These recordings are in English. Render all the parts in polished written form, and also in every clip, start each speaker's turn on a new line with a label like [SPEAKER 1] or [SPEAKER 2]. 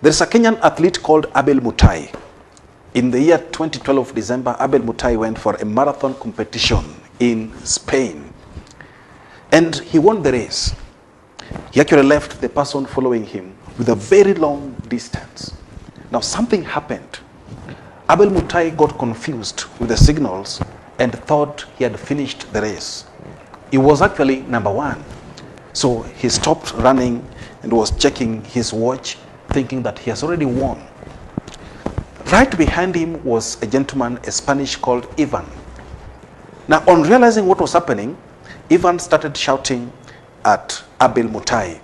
[SPEAKER 1] There's a Kenyan athlete called Abel Mutai. In the year 2012, December, Abel Mutai went for a marathon competition in Spain. And he won the race. He actually left the person following him with a very long distance. Now something happened. Abel Mutai got confused with the signals and thought he had finished the race. He was actually number one. So he stopped running and was checking his watch, thinking that he has already won. Right behind him was a gentleman, a Spanish called Ivan. Now, on realizing what was happening, Ivan started shouting at Abel Mutai,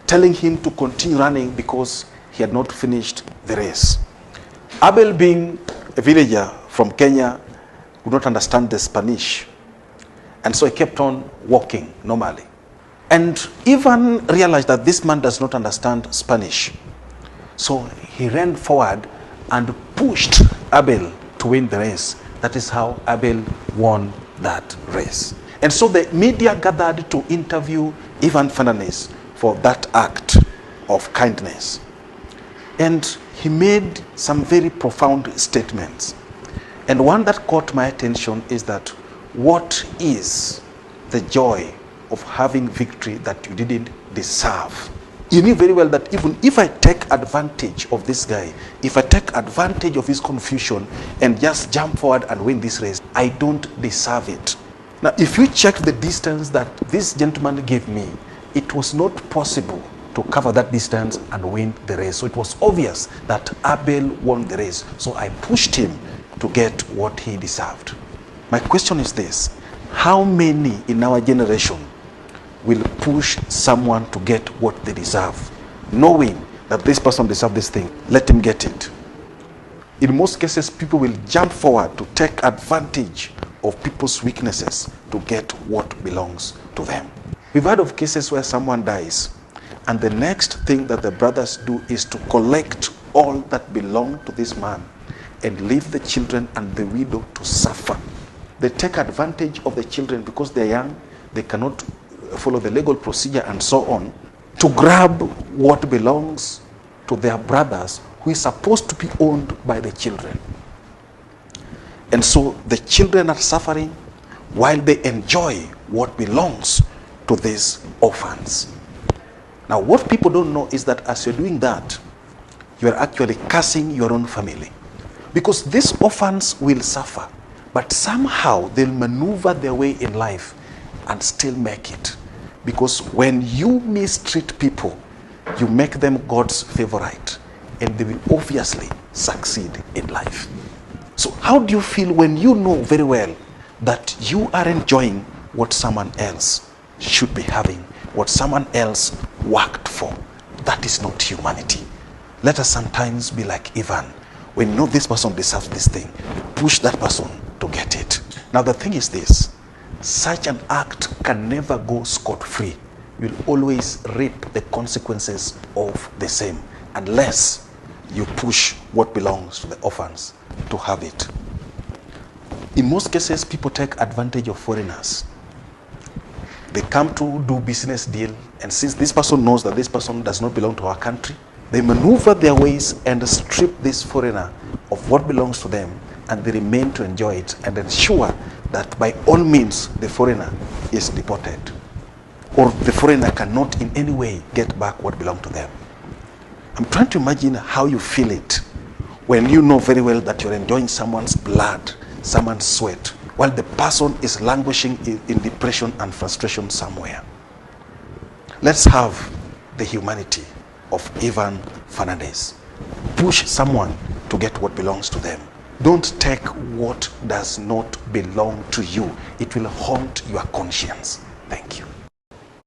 [SPEAKER 1] telling him to continue running because he had not finished the race. Abel, being a villager from Kenya, would not understand the Spanish, and so he kept on walking normally. And Ivan realized that this man does not understand Spanish. So he ran forward and pushed Abel to win the race. That is how Abel won that race. And so the media gathered to interview Ivan Fernandez for that act of kindness. And he made some very profound statements. And one that caught my attention is that what is the joy of having victory that you didn't deserve? You knew very well that even if I take advantage of this guy, if I take advantage of his confusion and just jump forward and win this race, I don't deserve it. Now, if you check the distance that this gentleman gave me, it was not possible to cover that distance and win the race. So it was obvious that Abel won the race. So I pushed him to get what he deserved. My question is this: how many in our generation will push someone to get what they deserve, knowing that this person deserves this thing? Let him get it. In most cases, people will jump forward to take advantage of people's weaknesses to get what belongs to them. We've heard of cases where someone dies, and the next thing that the brothers do is to collect all that belonged to this man and leave the children and the widow to suffer. They take advantage of the children because they're young, they cannot follow the legal procedure and so on, to grab what belongs to their brothers who is supposed to be owned by the children. And so the children are suffering while they enjoy what belongs to these orphans. Now, what people don't know is that as you're doing that, you are actually cursing your own family. Because these orphans will suffer, but somehow they'll maneuver their way in life and still make it. Because when you mistreat people, you make them God's favorite, and they will obviously succeed in life. So how do you feel when you know very well that you are enjoying what someone else should be having, what someone else worked for? That is not humanity. Let us sometimes be like Ivan. When you know this person deserves this thing, push that person to get it. Now the thing is this: such an act can never go scot-free. You'll always reap the consequences of the same, unless you push what belongs to the orphans to have it. In most cases, people take advantage of foreigners. They come to do business deal, and since this person knows that this person does not belong to our country, they maneuver their ways and strip this foreigner of what belongs to them, and they remain to enjoy it and ensure that by all means the foreigner is deported, or the foreigner cannot in any way get back what belongs to them. I'm trying to imagine how you feel it when you know very well that you're enjoying someone's blood, someone's sweat, while the person is languishing in depression and frustration somewhere. Let's have the humanity of Ivan Fernandez. Push someone to get what belongs to them. Don't take what does not belong to you. It will haunt your conscience. Thank you.